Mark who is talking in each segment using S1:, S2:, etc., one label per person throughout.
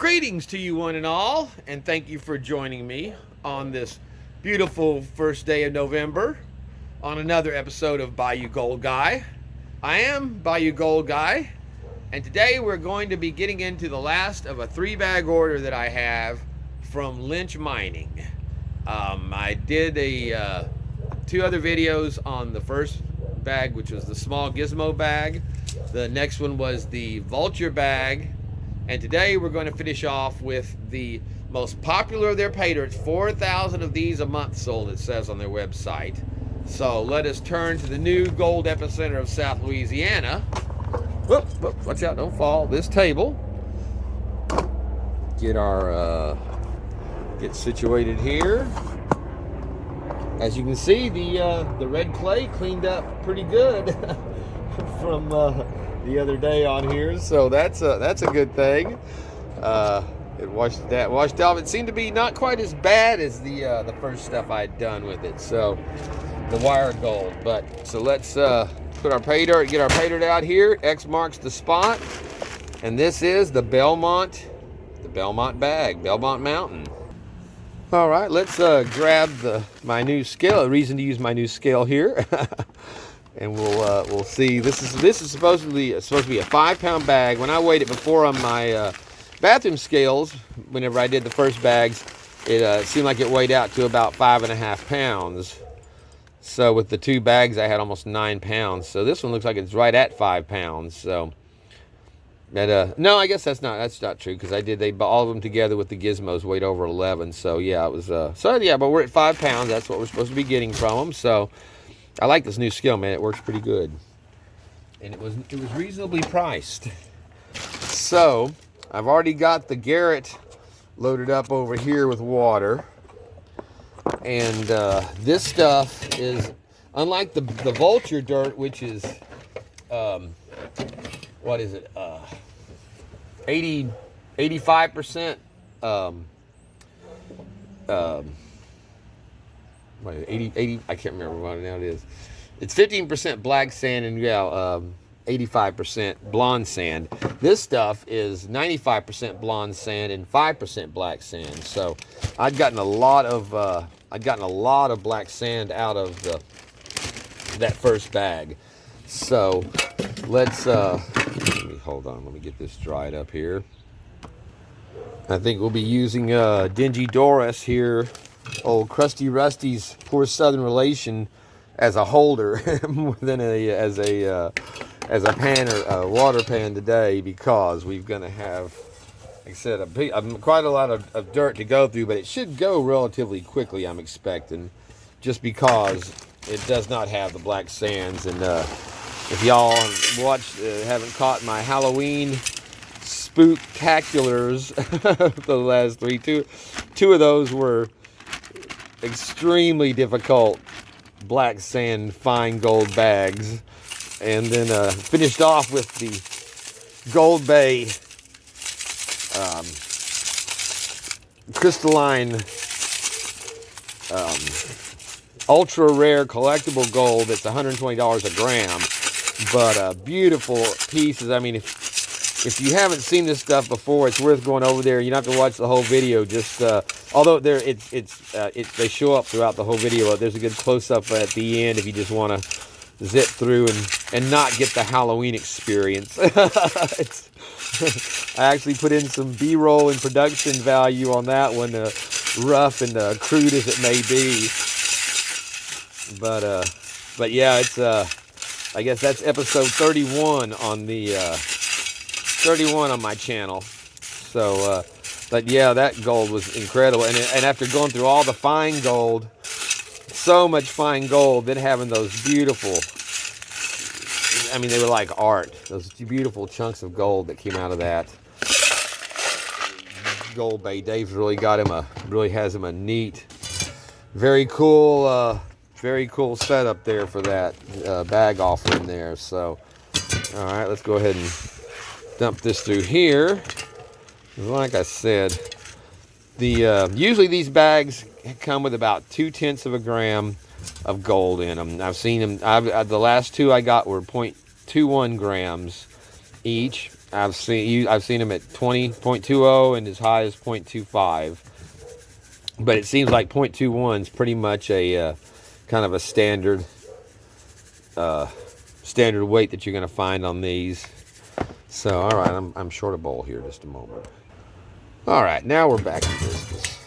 S1: Greetings to you one and all, and thank you for joining me on this beautiful first day of November on another episode of Bayou Gold Guy. I am Bayou Gold Guy, and today we're going to be getting into the last of a 3-bag order that I have from LYNCH Mining. I did two other videos on the first bag, which was the small Gizmo bag. The next one was the Vulture bag. And today we're going to finish off with the most popular of their paydirts. 4,000 of these a month sold, it says on their website. So let us turn to the new gold epicenter of South Louisiana. Whoop, whoop, watch out, don't fall. This table. Get our, get situated here. As you can see, the red clay cleaned up pretty good from the other day on here, so that's a good thing. It washed off. It seemed to be not quite as bad as the first stuff I'd done with it. So the wire gold. But so let's put our pay dirt, get our pay dirt out here. X marks the spot, and this is the Belmont bag, Belmont Mountain. All right, let's grab my new scale. A reason to use my new scale here. And we'll see. This is supposed to be a 5-pound bag. When I weighed it before on my bathroom scales, whenever I did the first bags, it seemed like it weighed out to about 5.5 pounds. So with the 2 bags, I had almost 9 pounds. So this one looks like it's right at 5 pounds. So that no, I guess that's not true, because all of them together with the Gizmos weighed over 11. So yeah, it was but we're at 5 pounds. That's what we're supposed to be getting from them. So I like this new scale, man. It works pretty good, and it was reasonably priced. So I've already got the Garrett loaded up over here with water, and this stuff is unlike the Vulture dirt, which is what is it? 85%. 80, I can't remember what now it is. It's 15% black sand and 85% blonde sand. This stuff is 95% blonde sand and 5% black sand. So I'd gotten a lot of black sand out of that first bag. So let's hold on. Let me get this dried up here. I think we'll be using Dingy Doris here. Old Crusty Rusty's poor southern relation as a holder more than as a pan or a water pan today, because we're going to have, like I said, quite a lot of dirt to go through, but it should go relatively quickly, I'm expecting, just because it does not have the black sands. And if y'all haven't caught my Halloween spooktaculars, the last 3, two of those were extremely difficult black sand fine gold bags, and then finished off with the Gold Bay crystalline ultra rare collectible gold. That's $120 a gram, but beautiful pieces. I mean, if you haven't seen this stuff before, it's worth going over there. You don't have to watch the whole video. Just although they show up throughout the whole video. There's a good close-up at the end if you just want to zip through and not get the Halloween experience. I actually put in some B-roll and production value on that one, rough and crude as it may be. But yeah, it's I guess that's episode 31 on the 31 on my channel. So but yeah, that gold was incredible, and after going through all the fine gold, so much fine gold, then having those beautiful, I mean, they were like art, those beautiful chunks of gold that came out of that Gold Bay. Dave's really has him a neat, very cool setup there for that bag offering there. So all right, let's go ahead and dump this through here. Like I said, usually these bags come with about 0.2 of a gram of gold in them. I've seen them. The last 2 I got were 0.21 grams each, I've seen them at 20.20 and as high as 0.25. But it seems like 0.21 is pretty much a kind of a standard weight that you're going to find on these. So, all right, I'm short a bowl here just a moment. All right, now we're back in business.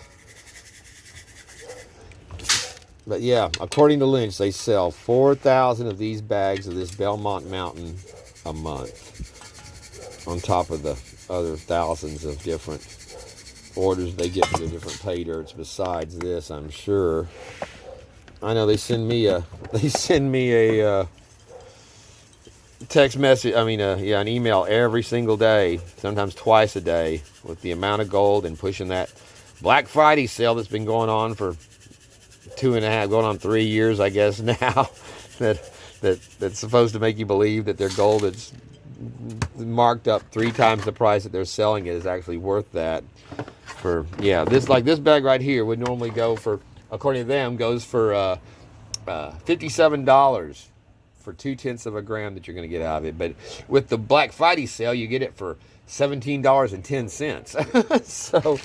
S1: But yeah, according to Lynch, they sell 4,000 of these bags of this Belmont Mountain a month, on top of the other thousands of different orders they get for the different pay dirts besides this, I'm sure. I know they send me a text message, an email every single day, sometimes twice a day, with the amount of gold and pushing that Black Friday sale that's been going on for 2.5, going on 3 years, I guess now, that's supposed to make you believe that their gold is marked up 3 times the price that they're selling it is actually worth that. For this bag right here would normally go for, according to them, goes for $57 for 0.2 of a gram that you're going to get out of it. But with the Black Friday sale, you get it for $17.10. So,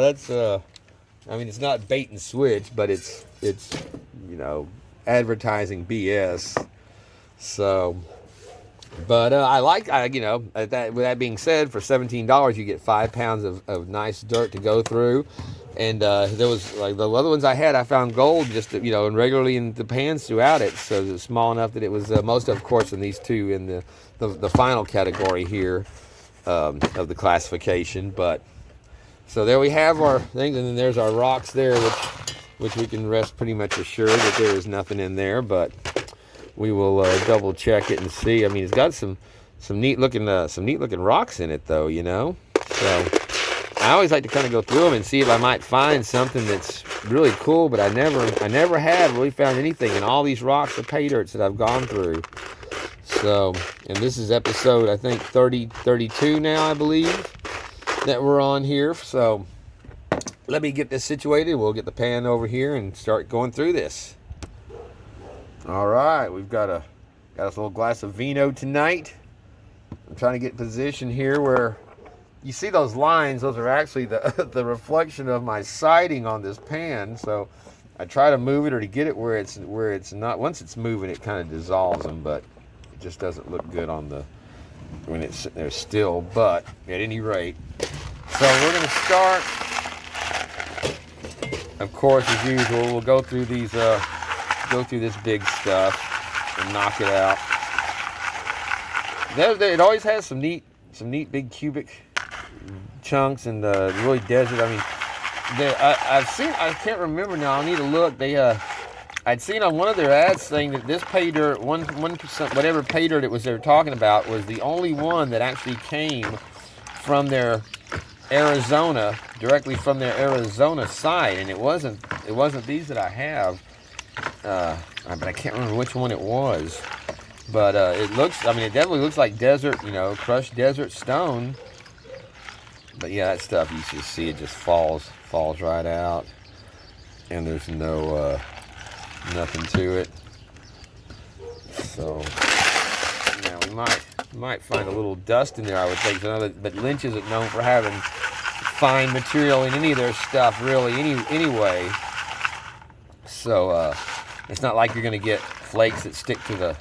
S1: that's it's not bait and switch, but it's advertising BS. So, but with that being said, for $17 you get 5 pounds of nice dirt to go through. And there was, like the other ones I had, I found gold just and regularly in the pans throughout it. So it was small enough that it was most of course in these two in the final category here of the classification. But so there we have our things, and then there's our rocks there, which we can rest pretty much assured that there is nothing in there. But we will double check it and see. I mean, it's got some neat looking rocks in it though, So I always like to kind of go through them and see if I might find something that's really cool, but I never have really found anything in all these rocks of pay dirts that I've gone through. So, and this is episode, I think 32 now, I believe, that we're on here. So let me get this situated. We'll get the pan over here and start going through this. All right, we've got us a little glass of vino tonight. I'm trying to get position here where you see those lines. Those are actually the reflection of my siding on this pan. So I try to move it or to get it where it's not. Once it's moving, it kind of dissolves them, but it just doesn't look good when it's sitting there still. But at any rate, so we're going to start. Of course, as usual, we'll go through these. Go through this big stuff and knock it out. It always has some neat big cubic chunks and really desert. I mean, I've seen. I can't remember now. I'll need to look. I'd seen on one of their ads saying that this pay dirt, 1%, whatever pay dirt it was they were talking about, was the only one that actually came from their Arizona, directly from their Arizona site, and it wasn't these that I have. But I can't remember which one it was. But it definitely looks like desert, crushed desert stone. But yeah, that stuff, you just see it just falls right out, and there's nothing to it. So now we might find a little dust in there, I would think. But Lynch isn't known for having fine material in any of their stuff, really, anyway. So it's not like you're going to get flakes that stick to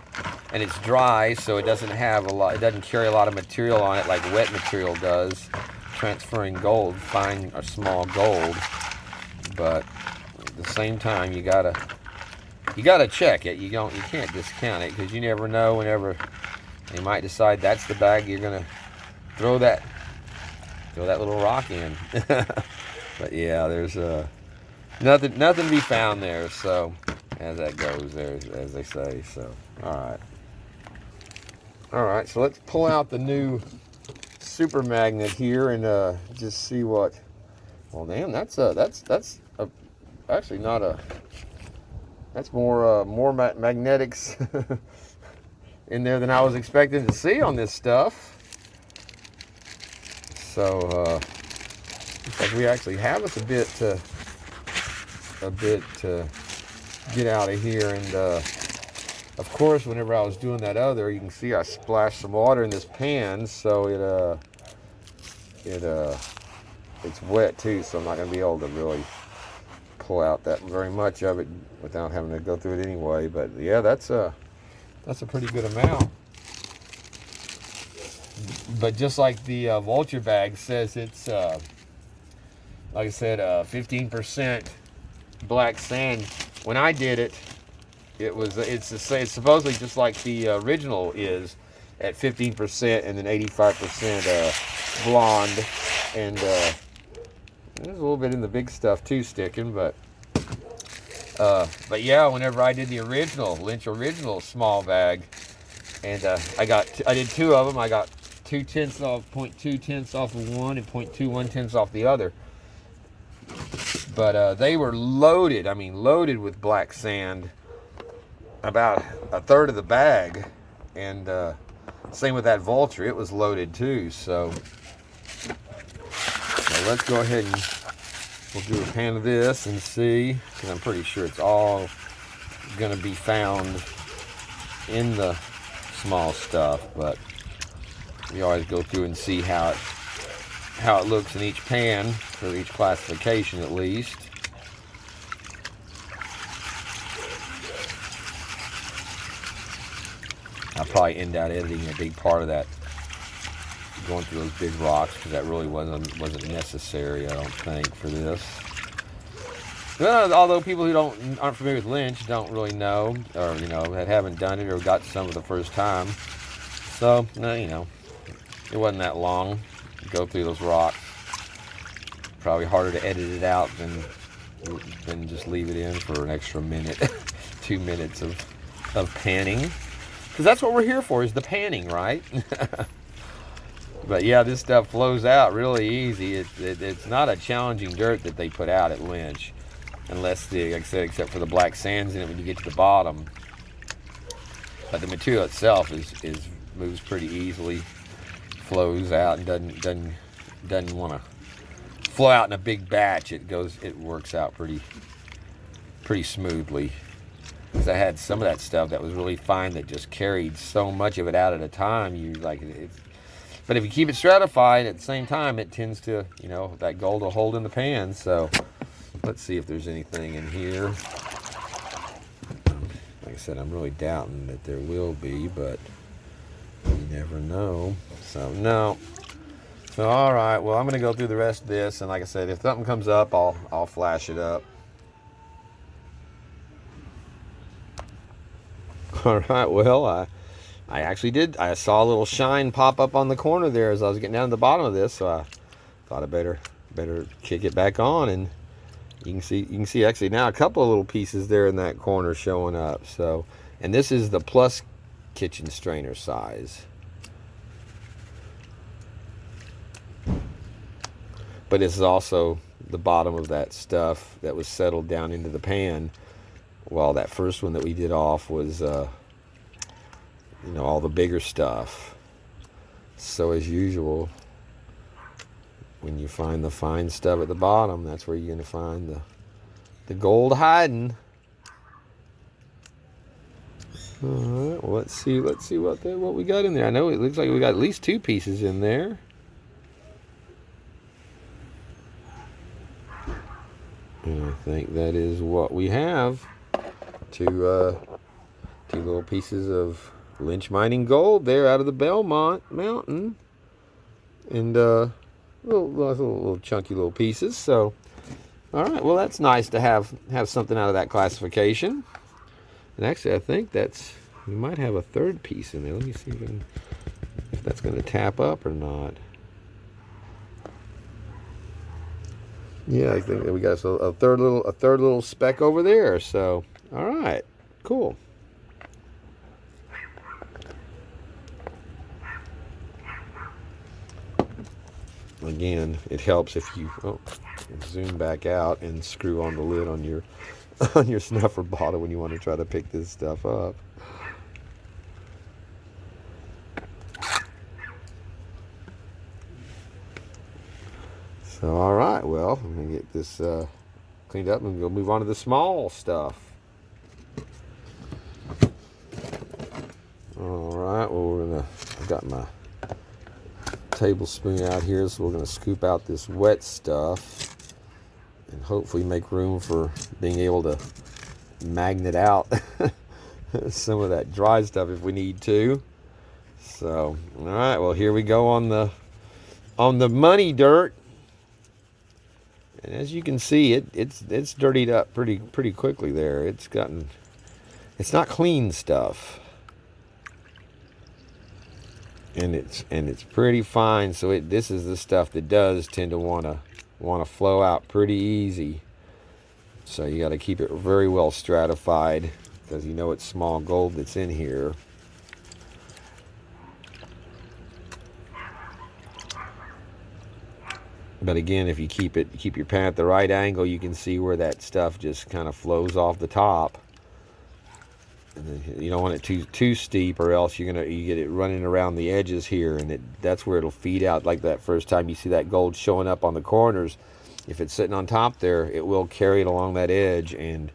S1: and it's dry, so it doesn't carry a lot of material on it like wet material does, transferring gold, fine or small gold. But at the same time, you gotta check it. You can't discount it, because you never know whenever they might decide that's the bag you're gonna throw that little rock in. But yeah, there's nothing to be found there. So as that goes there, as they say. So all right. So let's pull out the new super magnet here and just see what. Well, damn, that's actually not a. That's more magnetics in there than I was expecting to see on this stuff. So looks like we actually have us a bit to get out of here and a of course, whenever I was doing that other, you can see I splashed some water in this pan, so it's wet too, so I'm not going to be able to really pull out that very much of it without having to go through it anyway. But yeah, that's a pretty good amount. But just like the Vulture bag says, it's like I said, 15% black sand. When I did it, it's supposedly just like the original is at 15% and then 85% blonde, and there's a little bit in the big stuff too sticking, but yeah, whenever I did the original Lynch original small bag, and I did two of them. I got 0.2 tenths off of one and 0.21 tenths off the other. But they were loaded. I mean, loaded with black sand. About a third of the bag, and same with that Vulture. It was loaded too. So let's go ahead and we'll do a pan of this and see, because I'm pretty sure it's all going to be found in the small stuff, but we always go through and see how it looks in each pan for each classification at least. I'll probably end out editing a big part of that, going through those big rocks, because that really wasn't necessary, I don't think, for this. Well, although people who aren't familiar with Lynch don't really know, or that haven't done it or got some of the first time. So it wasn't that long to go through those rocks. Probably harder to edit it out than just leave it in for an extra minute, 2 minutes of panning. Because that's what we're here for, is the panning, right? But yeah, this stuff flows out really easy. It's not a challenging dirt that they put out at Lynch, unless like I said, except for the black sands in it when you get to the bottom. But the material itself moves pretty easily, flows out, and doesn't want to flow out in a big batch. It works out pretty smoothly. Because I had some of that stuff that was really fine that just carried so much of it out at a time. But if you keep it stratified at the same time, it tends to, that gold will hold in the pan. So let's see if there's anything in here. Like I said, I'm really doubting that there will be, but you never know. So no. So all right, well, I'm going to go through the rest of this, and like I said, if something comes up, I'll flash it up. All right, well, I actually did. I saw a little shine pop up on the corner there as I was getting down to the bottom of this, so I thought I better kick it back on, and you can see actually now a couple of little pieces there in that corner showing up. So, and this is the plus kitchen strainer size. But this is also the bottom of that stuff that was settled down into the pan. Well, that first one that we did off was, all the bigger stuff. So as usual, when you find the fine stuff at the bottom, that's where you're going to find the gold hiding. All right, well, let's see what we got in there. I know it looks like we got at least 2 pieces in there. And I think that is what we have. Two little pieces of Lynch Mining Gold there out of the Belmont Mountain, and little chunky little pieces. So, all right, well, that's nice to have something out of that classification. And actually, I think we might have a third piece in there. Let me see if that's going to tap up or not. Yeah, I think we got a third little speck over there. So, all right, cool. Again, it helps if you zoom back out and screw on the lid on your snuffer bottle when you want to try to pick this stuff up. So, all right, well, I'm going to get this cleaned up and we'll move on to the small stuff. got my tablespoon out here, so we're going to scoop out this wet stuff and hopefully make room for being able to magnet out some of that dry stuff if we need to. So, all right, well, here we go on the money dirt. And as you can see, it's dirtied up pretty quickly there. It's not clean stuff. And it's pretty fine, so this is the stuff that does tend to want to flow out pretty easy. So you got to keep it very well stratified, because you know it's small gold that's in here. But again, if you keep your pan at the right angle, you can see where that stuff just kind of flows off the top. And then you don't want it too steep, or else you get it running around the edges here, and that's where it'll feed out. Like that first time you see that gold showing up on the corners, if it's sitting on top there, it will carry it along that edge and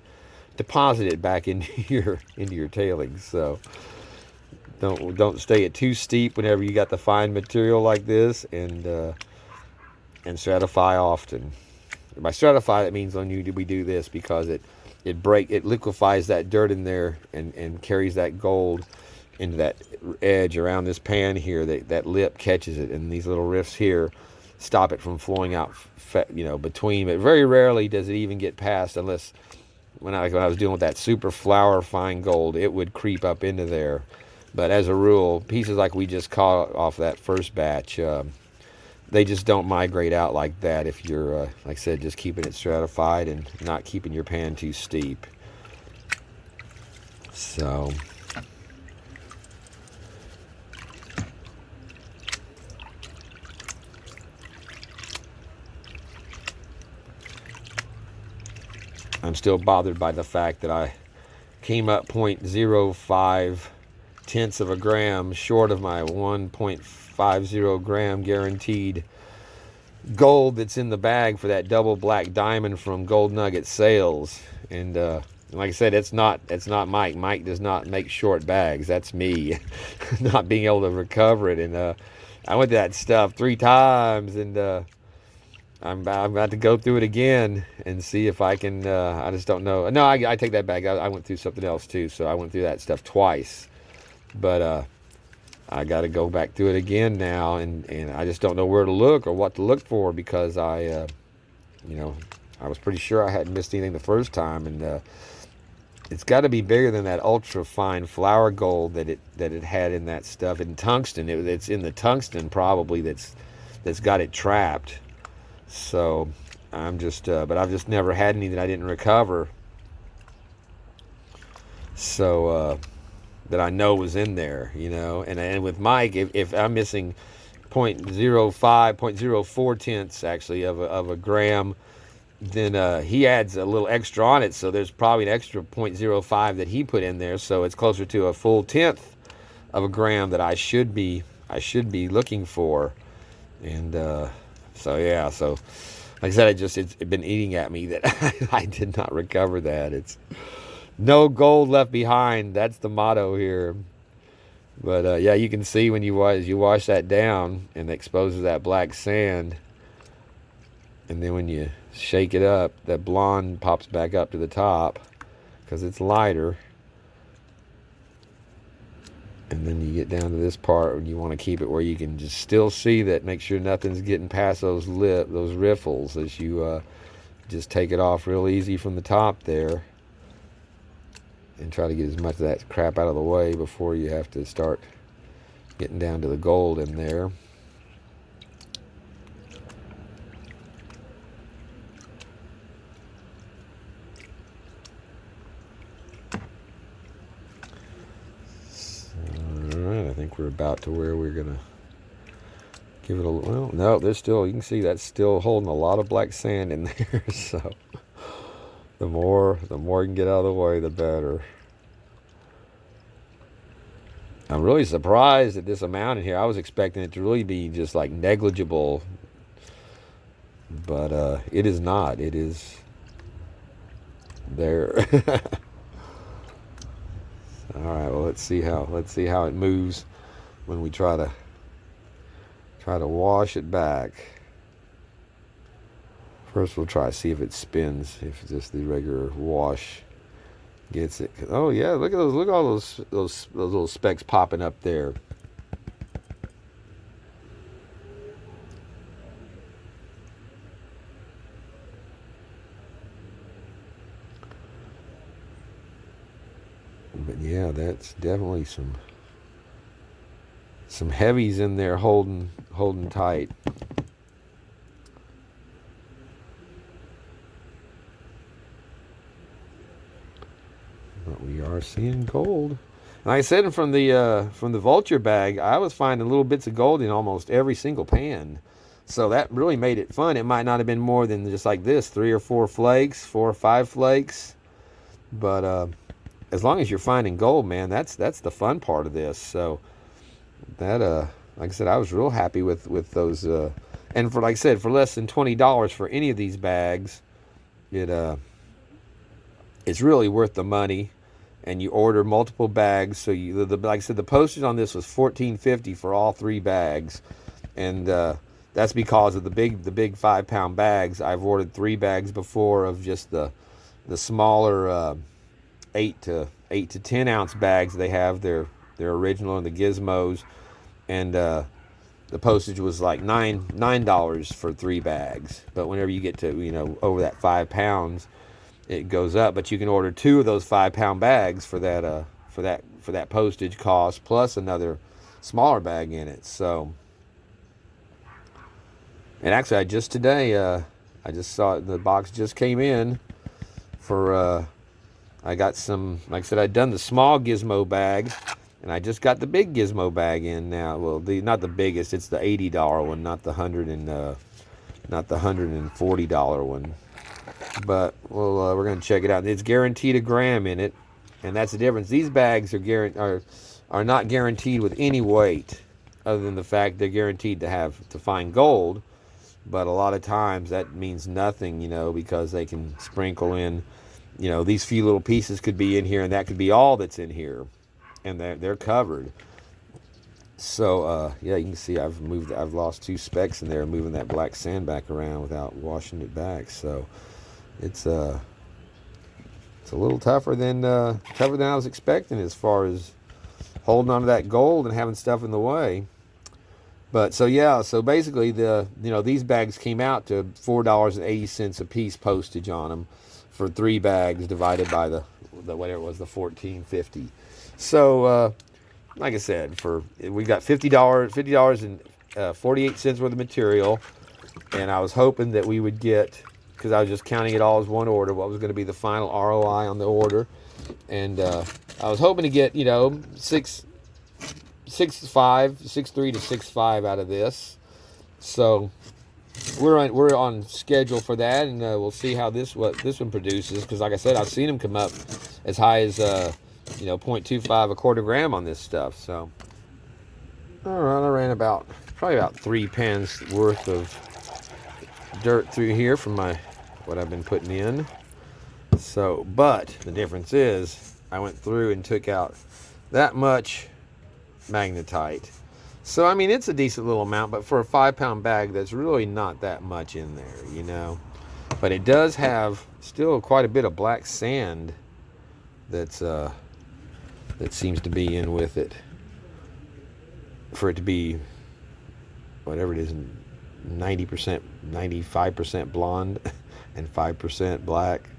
S1: deposit it back into your tailings. So don't stay it too steep whenever you got the fine material like this, and stratify often. By stratify, that means we do this because it liquefies that dirt in there and carries that gold into that edge around this pan here. That lip catches it, and these little rifts here stop it from flowing out, between. But very rarely does it even get past, unless when I was dealing with that super flour fine gold, it would creep up into there. But as a rule, pieces like we just caught off that first batch, they just don't migrate out like that if you're, like I said, just keeping it stratified and not keeping your pan too steep. So, I'm still bothered by the fact that I came up 0.05 tenths of a gram short of my 1.50 gram guaranteed gold that's in the bag for that double black diamond from Gold Nugget Sales. And like I said, it's not Mike. Mike does not make short bags. That's me not being able to recover it. And I went to that stuff 3 times, and I'm about to go through it again and see if I can. I just don't know. No, I take that back. I went through something else too, so I went through that stuff twice. But I got to go back through it again now, and I just don't know where to look or what to look for, because I was pretty sure I hadn't missed anything the first time, and it's got to be bigger than that ultra fine flour gold that it had in that stuff in tungsten. It's in the tungsten probably that's got it trapped. So I'm just, but I've just never had any that I didn't recover. So. That I know was in there, and with Mike, if I'm missing 0.04 tenths actually of a gram, then he adds a little extra on it, so there's probably an extra 0.05 that he put in there, so it's closer to a full tenth of a gram that I should be be looking for. And so like I said, it's been eating at me that I did not recover that. It's no gold left behind. That's the motto here. But yeah, you can see when you wash that down and it exposes that black sand, and then when you shake it up, that blonde pops back up to the top because it's lighter. And then you get down to this part and you want to keep it where you can just still see that. Make sure nothing's getting past those riffles as you just take it off real easy from the top there. And try to get as much of that crap out of the way before you have to start getting down to the gold in there. Alright, I think we're about to where we're going to give it a... Well, no, there's still... You can see that's still holding a lot of black sand in there, so... The more you can get out of the way, the better. I'm really surprised at this amount in here. I was expecting it to really be just like negligible, but it is not. It is there. All right. Well, let's see how it moves when we try to wash it back. First, we'll try to see if it spins, if just the regular wash gets it. Oh yeah, look at those! Look at all those little specks popping up there. But yeah, that's definitely some heavies in there holding tight. But we are seeing gold. And like I said, from the Vulture bag, I was finding little bits of gold in almost every single pan. So that really made it fun. It might not have been more than just like this, 3 or 4 flakes, 4 or 5 flakes. But as long as you're finding gold, man, that's the fun part of this. So that like I said, I was real happy with those. And for, like I said, for less than $20 for any of these bags, it's really worth the money. And you order multiple bags, so like I said, the postage on this was $14.50 for all 3 bags, and that's because of the big 5-pound bags. I've ordered 3 bags before of just the smaller 8 to 10 ounce bags. They have their original and the Gizmos, and the postage was like $9 for 3 bags. But whenever you get to over that 5 pounds, it goes up. But you can order 2 of those 5-pound bags for that postage cost, plus another smaller bag in it. So, and actually, I just today I just saw it, the box just came in for I got some, like I said, I'd done the small Gizmo bag, and I just got the big Gizmo bag in now. Well, not the biggest, it's the $80 one, not the $140 one. But we're going to check it out. It's guaranteed a gram in it, and that's the difference. These bags are not guaranteed with any weight, other than the fact they're guaranteed to find gold. But a lot of times that means nothing, because they can sprinkle in, these few little pieces could be in here, and that could be all that's in here, and they're covered. So yeah, you can see I've lost 2 specks in there, moving that black sand back around without washing it back. So it's a little tougher than I was expecting, as far as holding on to that gold and having stuff in the way. But so yeah, so basically these bags came out to $4.80 a piece postage on them for 3 bags divided by the whatever it was, the $14.50. So like I said, we got $50 and 48 cents worth of material, and I was hoping that we would get, because I was just counting it all as one order, what was going to be the final ROI on the order, and I was hoping to get 6.3 to 6.5 out of this. So we're on schedule for that, and we'll see how what this one produces, because like I said, I've seen them come up as high as 0.25, a quarter gram on this stuff. So all right, I ran probably about 3 pans worth of dirt through here from what I've been putting in. So, but the difference is I went through and took out that much magnetite. So I mean, it's a decent little amount, but for a 5-pound bag, that's really not that much in there, But it does have still quite a bit of black sand that seems to be in with it, for it to be whatever it is, 90%, 95% blonde and 5% black.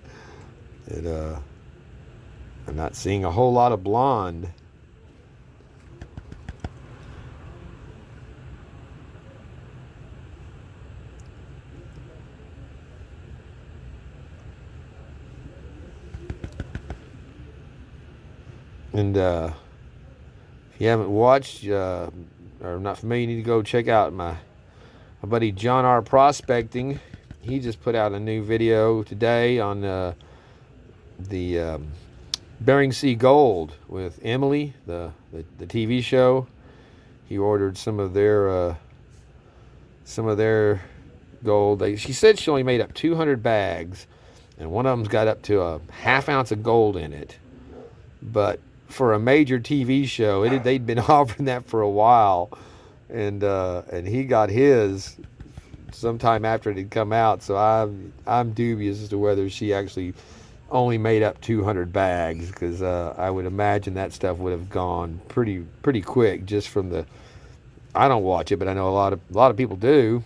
S1: I'm not seeing a whole lot of blonde. And if you haven't watched or not familiar, you need to go check out my buddy John R. Prospecting. He just put out a new video today on the Bering Sea Gold with Emily, the TV show. He ordered some of their gold. She said she only made up 200 bags, and one of them's got up to a half ounce of gold in it. But for a major TV show. They'd been offering that for a while, and he got his sometime after it had come out. So I'm dubious as to whether she actually only made up 200 bags, because I would imagine that stuff would have gone pretty quick just from the. I don't watch it, but I know a lot of people do,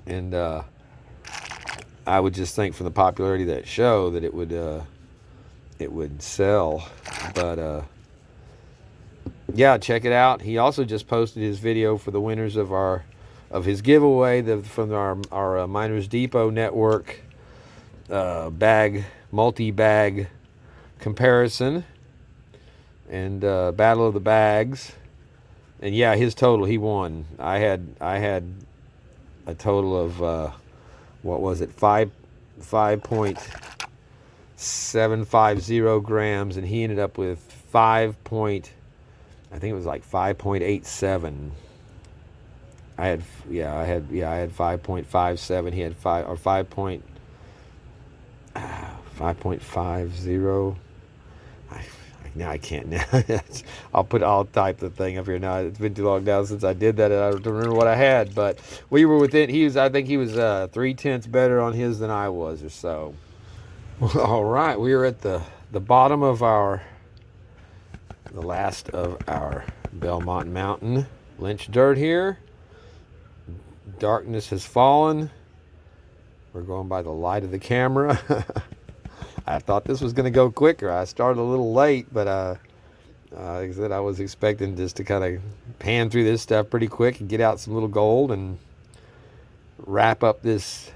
S1: and I would just think from the popularity of that show that it would sell. But yeah, check it out. He also just posted his video for the winners of his giveaway from our Miners Depot network multi-bag comparison and battle of the bags. And yeah, his total, he won. I had a total of what was it, 5.750 grams, and he ended up with 5.87. I had 5.57. He had 5.50. Now I can't. Now I'll type the thing up here now. It's been too long now since I did that, and I don't remember what I had. But we were within. I think he was 0.3 better on his than I was, or so. Well, all right, we are at the bottom of the last of our Belmont Mountain Lynch dirt here. Darkness has fallen. We're going by the light of the camera. I thought this was going to go quicker. I started a little late, but like I said, I was expecting just to kind of pan through this stuff pretty quick and get out some little gold and wrap up this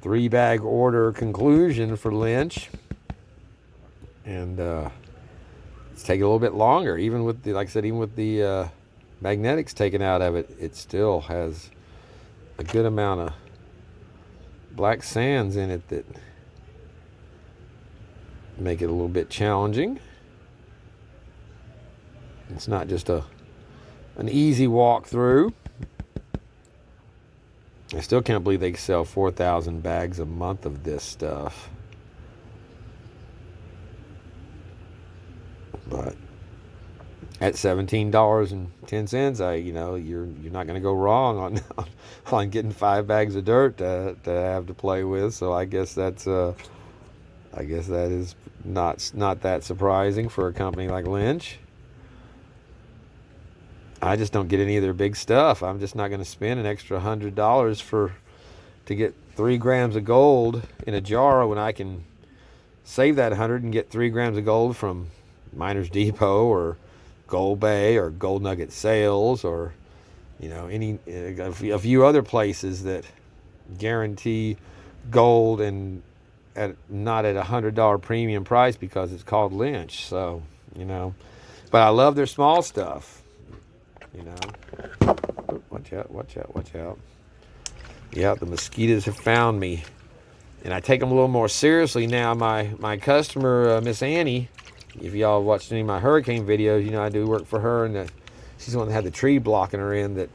S1: 3-bag order conclusion for Lynch. And it's taking a little bit longer, even with the, like I said, even with the magnetics taken out of it, it still has a good amount of black sands in it that make it a little bit challenging. It's not just an easy walk through. I still can't believe they sell 4,000 bags a month of this stuff. But at $17.10, you're not going to go wrong on getting 5 bags of dirt to have to play with. So I guess that is not that surprising for a company like Lynch. I just don't get any of their big stuff. I'm just not going to spend an extra $100 to get 3 grams of gold in a jar when I can save that 100 and get 3 grams of gold from Miners Depot or Gold Bay or Gold Nugget Sales or a few other places that guarantee gold and not at $100 premium price because it's called Lynch. So but I love their small stuff. Watch out. Yeah, the mosquitoes have found me. And I take them a little more seriously now. My customer, Miss Annie, if y'all watched any of my hurricane videos, I do work for her, and she's the one that had the tree blocking her in that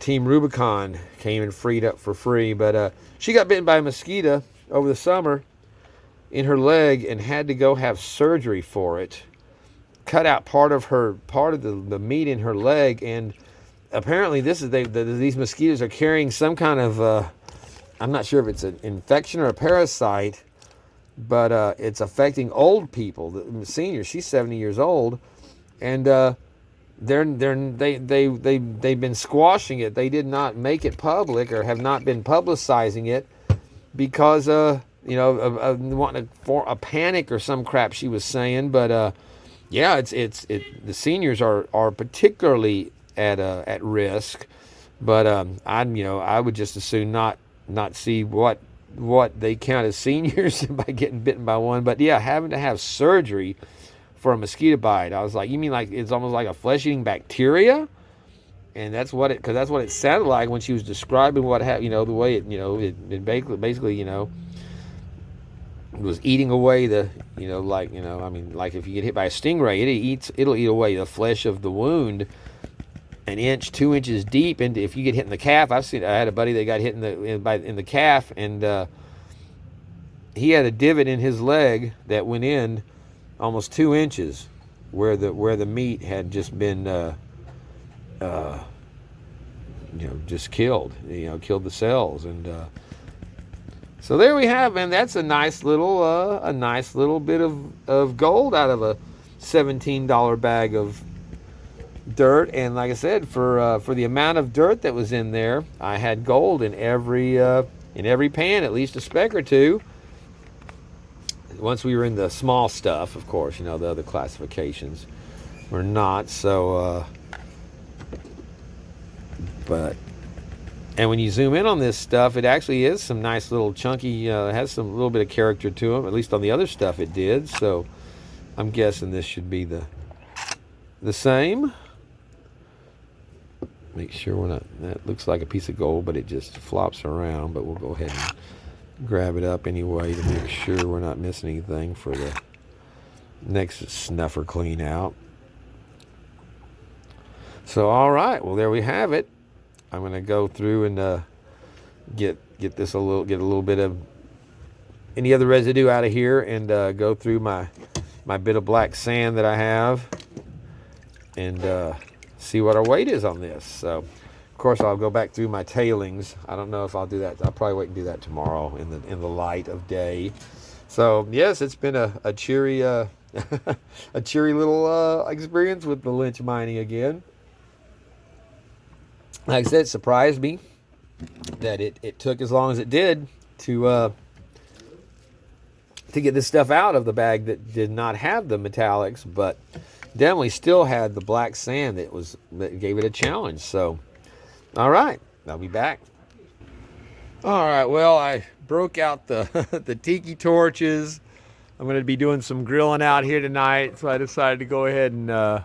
S1: Team Rubicon came and freed up for free. But she got bitten by a mosquito over the summer in her leg and had to go have surgery for it. Cut out part of the meat in her leg, and apparently these mosquitoes are carrying some kind of I'm not sure if it's an infection or a parasite, but it's affecting old people, the seniors. She's 70 years old, and they've been squashing it. They did not make it public or have not been publicizing it because of wanting a panic or some crap she was saying, but. Yeah, the seniors are particularly at risk, but I would just as soon not see what they count as seniors by getting bitten by one. But yeah, having to have surgery for a mosquito bite, I was like, you mean like it's almost like a flesh-eating bacteria? And that's what it sounded like when she was describing what happened. The way it basically was eating away like if you get hit by a stingray, it'll eat away the flesh of the wound an inch, 2 inches deep. And if you get hit in the calf, I had a buddy that got hit in the calf, and he had a divot in his leg that went in almost 2 inches where the meat had just been just killed, killed the cells. And so there we have, and that's a nice little bit of gold out of a $17 bag of dirt. And like I said, for the amount of dirt that was in there, I had gold in every pan, at least a speck or two. Once we were in the small stuff, of course, the other classifications were not. So, and when you zoom in on this stuff, it actually is some nice little chunky, has some little bit of character to them. At least on the other stuff it did. So I'm guessing this should be the same. Make sure we're not, that looks like a piece of gold, but it just flops around. But we'll go ahead and grab it up anyway to make sure we're not missing anything for the next snuffer clean out. So, all right, well, there we have it. I'm going to go through and get a little bit of any other residue out of here, and go through my bit of black sand that I have, and see what our weight is on this. So, of course, I'll go back through my tailings. I don't know if I'll do that. I'll probably wait and do that tomorrow in the light of day. So, yes, it's been a cheery a cheery little experience with the lynch mining again. Like I said, it surprised me that it took as long as it did to get this stuff out of the bag that did not have the metallics, but definitely still had the black sand that gave it a challenge. So, all right, I'll be back. All right, well, I broke out the tiki torches. I'm going to be doing some grilling out here tonight, so I decided to go ahead and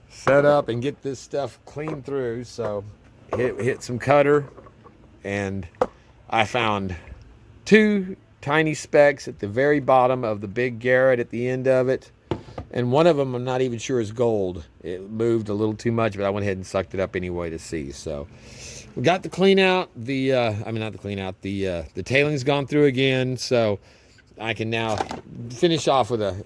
S1: set up and get this stuff cleaned through. So hit some cutter, and I found 2 tiny specks at the very bottom of the big garret at the end of it, and one of them I'm not even sure is gold. It moved a little too much, but I went ahead and sucked it up anyway to see. So we got the clean out, the tailings gone through again, so I can now finish off with a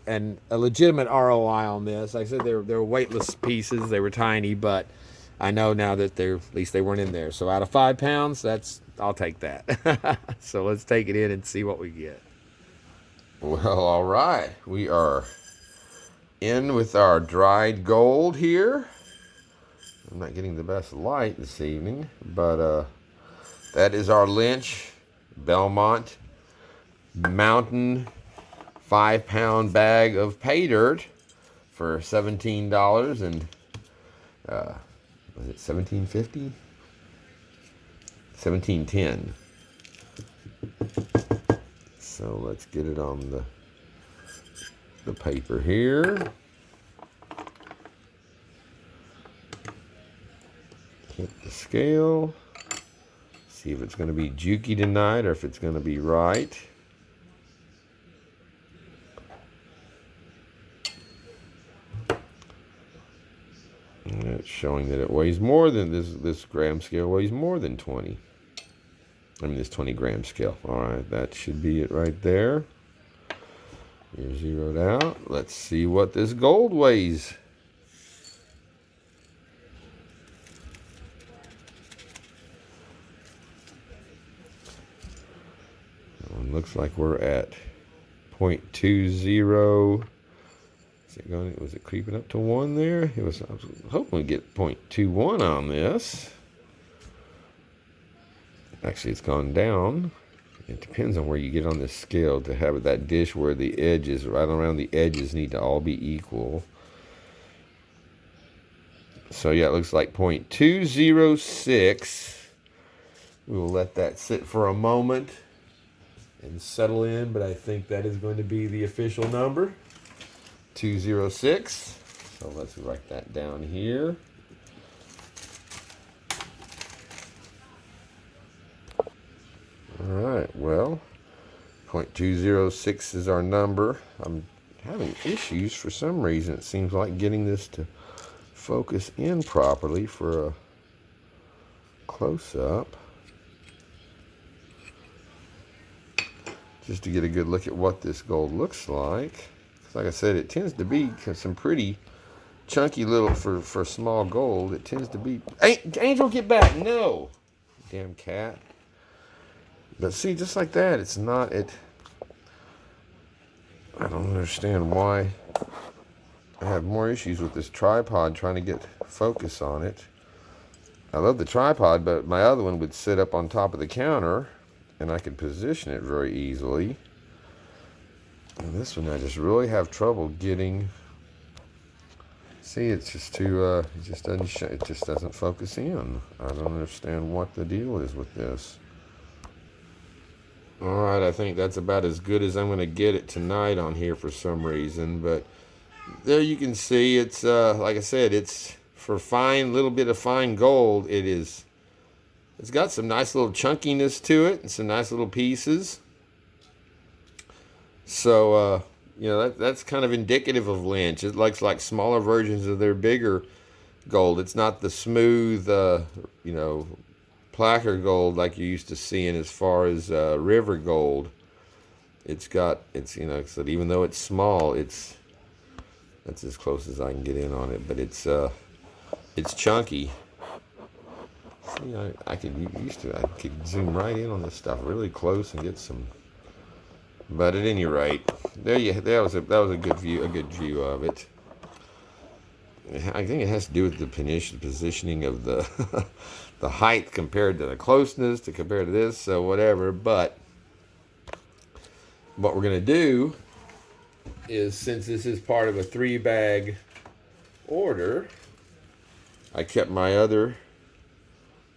S1: legitimate ROI on this. Like I said, they're weightless pieces. They were tiny, but I know now that at least they weren't in there. So out of 5 pounds, I'll take that. So let's take it in and see what we get. Well, all right. We are in with our dried gold here. I'm not getting the best light this evening, but that is our Lynch Belmont Mountain 5-pound bag of pay dirt for $17 and was it $17.50? $17.10. So let's get it on the paper here. Hit the scale. See if it's going to be jukey tonight or if it's going to be right. And it's showing that it weighs more than this gram scale weighs more than 20. I mean, this 20 gram scale. All right, that should be it right there. You're zeroed out. Let's see what this gold weighs. Looks like we're at 0.20. Is it going? Was it creeping up to 1 there? I was hoping we'd get 0.21 on this. Actually, it's gone down. It depends on where you get on this scale to have that dish where the edges, right around the edges, need to all be equal. So yeah, it looks like 0.206. We will let that sit for a moment and settle in, but I think that is going to be the official number, 206. So let's write that down here. All right, well, 0.206 is our number. I'm having issues for some reason. It seems like getting this to focus in properly for a close-up. Just to get a good look at what this gold looks like. Like I said, it tends to be some pretty chunky little, for small gold, it tends to be. Hey, Angel, get back. No. Damn cat. But see, just like that, it's not, I don't understand why I have more issues with this tripod trying to get focus on it. I love the tripod, but my other one would sit up on top of the counter and I could position it very easily. And this one I just really have trouble getting. See, it's just too, it just doesn't focus in. I don't understand what the deal is with this. All right, I think that's about as good as I'm going to get it tonight on here for some reason. But there you can see it's, like I said, it's for fine, little bit of fine gold. It's got some nice little chunkiness to it and some nice little pieces. So, you know, that's kind of indicative of Lynch. It likes like smaller versions of their bigger gold. It's not the smooth, you know, placer gold like you're used to seeing as far as river gold. It's you know, so even though it's small, that's as close as I can get in on it. But it's chunky. See, I could zoom right in on this stuff really close and get some. But at any rate, that was a good view of it. I think it has to do with the positioning of the the height compared to the closeness compared to this, so whatever. But what we're gonna do is, since this is part of a 3-bag order, I kept my other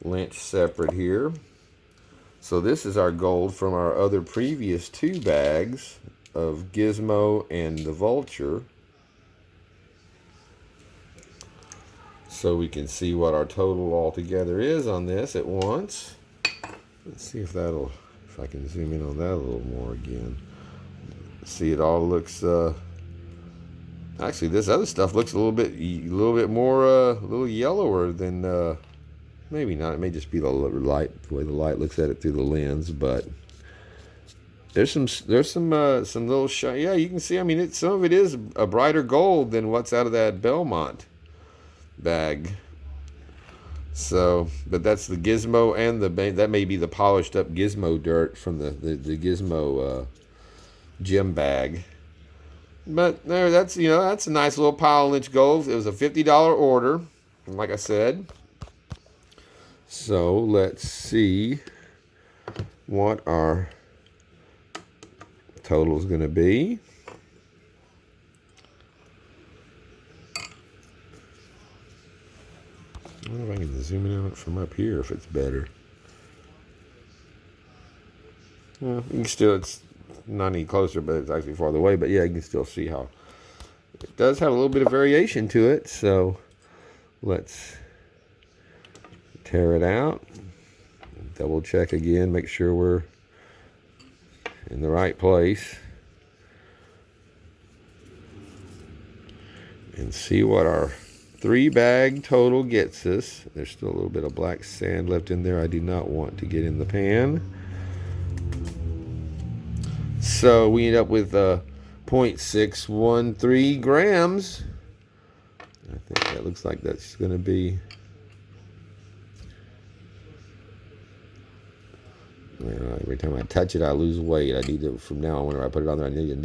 S1: lynch separate here. So this is our gold from our other previous 2 bags of Gizmo and the Vulture. So we can see what our total altogether is on this at once. Let's see if I can zoom in on that a little more again. See, it all looks, actually this other stuff looks a little bit more, a little yellower than, maybe not. It may just be the way the light looks at it through the lens, but there's some little shine. Yeah, you can see. I mean, some of it is a brighter gold than what's out of that Belmont bag. So, but that's the Gizmo and that may be the polished up Gizmo dirt from the Gizmo gem bag. But there, that's a nice little pile of Lynch gold. It was a $50 order, like I said. So let's see what our total is going to be. I wonder if I can zoom in on it from up here if it's better. Well, you can still, it's not any closer, but it's actually farther away. But yeah, you can still see how it does have a little bit of variation to it. So let's tear it out, double check again, make sure we're in the right place, and see what our 3-bag total gets us. There's still a little bit of black sand left in there I do not want to get in the pan. So we end up with 0.613 grams. I think that looks like that's going to be, every time I touch it, I lose weight. I need to, from now on, whenever I put it on there, I need to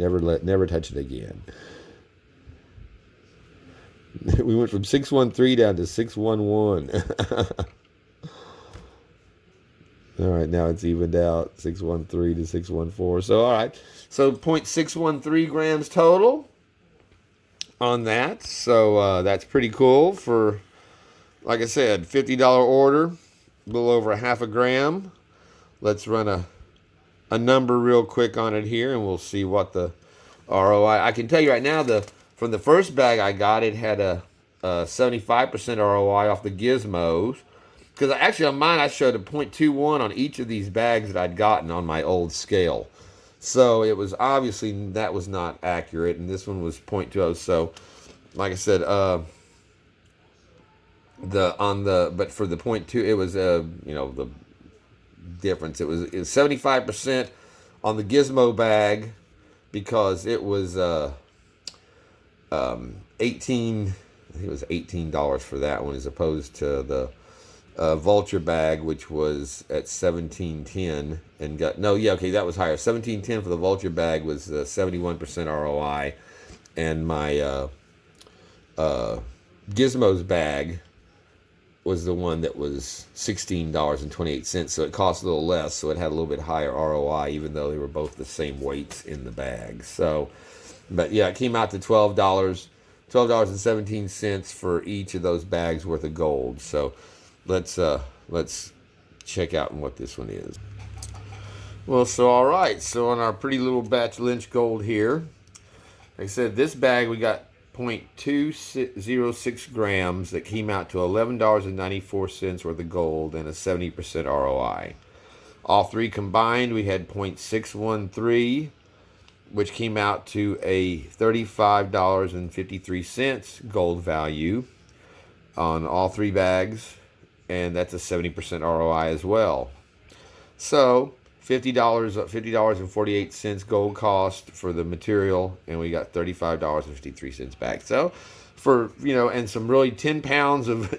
S1: never touch it again. We went from 613 down to 611. All right, now it's evened out, 613 to 614. So, all right, so 0.613 grams total on that. So that's pretty cool for, like I said, $50 order, a little over 0.5 gram. Let's run a number real quick on it here, and we'll see what the ROI. I can tell you right now, from the first bag I got, it had a 75% ROI off the Gizmos. Because actually on mine, I showed a 0.21 on each of these bags that I'd gotten on my old scale. So it was obviously, that was not accurate, and this one was 0.20. So, like I said, but for the 0.2, it was the difference. It was 75% on the Gizmo bag because it was 18, I think it was $18 for that one, as opposed to the Vulture bag, which was at $17.10 and got, no, yeah, okay, that was higher. $17.10 for the Vulture bag was 71% ROI, and my Gizmo's bag was the one that was $16.28, so it cost a little less, so it had a little bit higher ROI, even though they were both the same weights in the bag. So, but yeah, it came out to $12.17 for each of those bags worth of gold. So let's check out what this one is. Well, so all right, so on our pretty little batch Lynch Gold here, like I said, this bag we got 0.206 grams that came out to $11.94 worth of gold and a 70% ROI. All three combined, we had 0.613, which came out to a $35.53 gold value on all three bags, and that's a 70% ROI as well. So $50.48 gold cost for the material, and we got $35.53 back. So for, you know, and some really 10 pounds of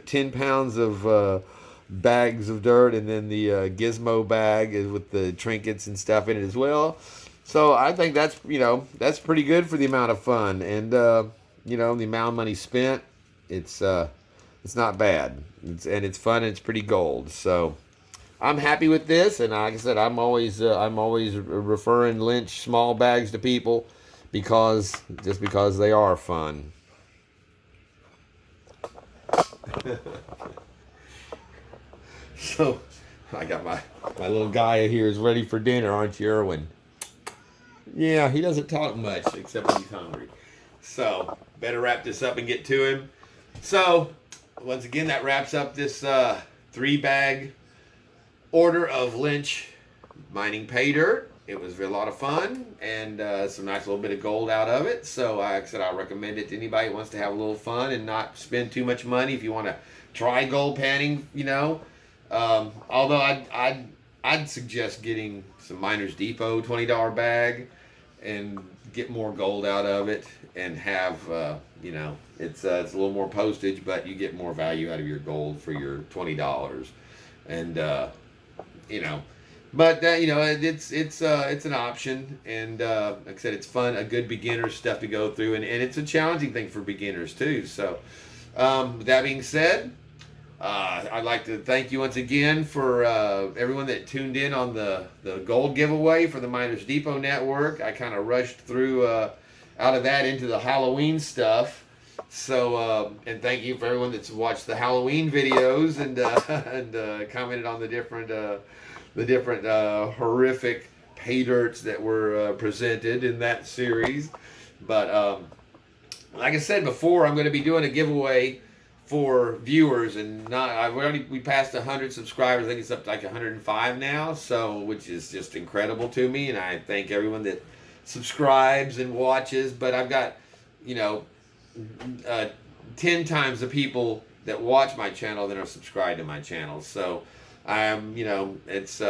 S1: bags of dirt, and then the Gizmo bag with the trinkets and stuff in it as well. So I think that's, you know, that's pretty good for the amount of fun, and you know, the amount of money spent. It's not bad. It's fun, and it's pretty gold. So I'm happy with this, and like I said, I'm always referring Lynch small bags to people because they are fun. So I got my little guy here is ready for dinner, aren't you, Erwin? Yeah, he doesn't talk much except when he's hungry. So better wrap this up and get to him. So once again, that wraps up this 3-bag order of Lynch Mining Paydirt. It was a lot of fun, and some nice little bit of gold out of it. So like I said, I recommend it to anybody who wants to have a little fun and not spend too much money. If you want to try gold panning, you know, although I'd suggest getting some Miners Depot $20 bag and get more gold out of it, and have you know, it's a little more postage, but you get more value out of your gold for your $20. And you know, but you know, it's an option, and like I said, it's fun, a good beginner stuff to go through, and it's a challenging thing for beginners too. So with that being said, I'd like to thank you once again for everyone that tuned in on the gold giveaway for the Miners Depot Network. I kind of rushed through out of that into the Halloween stuff. So and thank you for everyone that's watched the Halloween videos and commented on the different horrific pay dirts that were presented in that series. But like I said before, I'm going to be doing a giveaway for viewers, and we passed 100 subscribers. I think it's up to like 105 now, so which is just incredible to me, and I thank everyone that subscribes and watches. But I've got, you know, 10 times the people that watch my channel that are subscribed to my channel. So you know, it's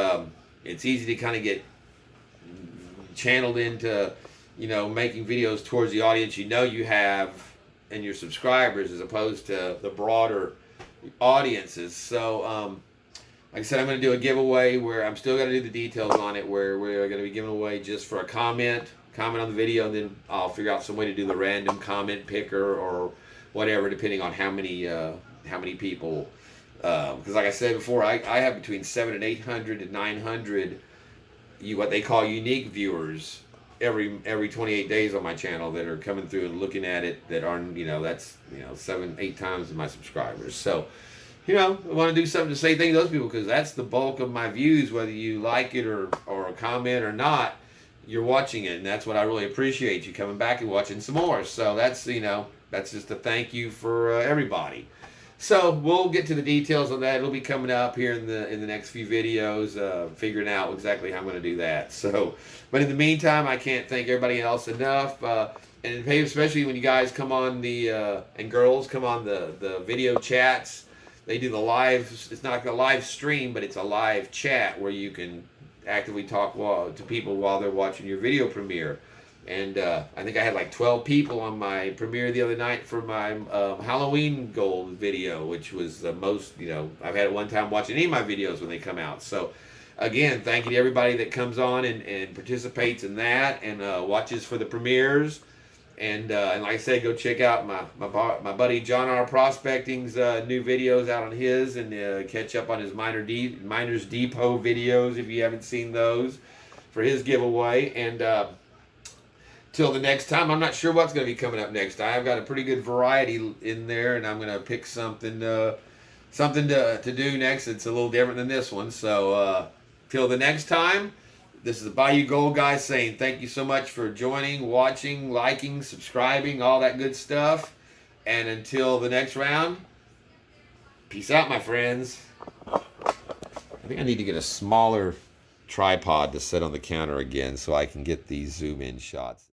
S1: easy to kind of get channeled into, you know, making videos towards the audience you know you have and your subscribers, as opposed to the broader audiences. So like I said, I'm going to do a giveaway where I'm still going to do the details on it, where we're going to be giving away just for a comment on the video, and then I'll figure out some way to do the random comment picker or whatever, depending on how many people, because like I said before, I have between 700 and 800 and 900 what they call unique viewers every 28 days on my channel that are coming through and looking at it, that aren't, you know, that's, you know, 7-8 times my subscribers. So, you know, I want to do something to say thank those people, because that's the bulk of my views, whether you like it or comment or not. You're watching it, and that's what I really appreciate, you coming back and watching some more. So that's, you know, that's just a thank you for everybody. So we'll get to the details on that. It'll be coming up here in the next few videos, figuring out exactly how I'm going to do that. So, but in the meantime, I can't thank everybody else enough, and especially when you guys come on and girls come on the video chats. They do the live. It's not like a live stream, but it's a live chat where you can actively talk to people while they're watching your video premiere. And I think I had like 12 people on my premiere the other night for my Halloween Gold video, which was the most, I've had at one time watching any of my videos when they come out. So, again, thank you to everybody that comes on and participates in that and watches for the premieres. And like I said, go check out my buddy John R. Prospecting's new videos out on his, and catch up on his Miners Depot videos if you haven't seen those for his giveaway. And till the next time, I'm not sure what's going to be coming up next. I've got a pretty good variety in there, and I'm going to pick something to do next. It's a little different than this one. So till the next time, this is the Bayou Gold guy saying thank you so much for joining, watching, liking, subscribing, all that good stuff. And until the next round, peace out, my friends. I think I need to get a smaller tripod to set on the counter again so I can get these zoom in shots.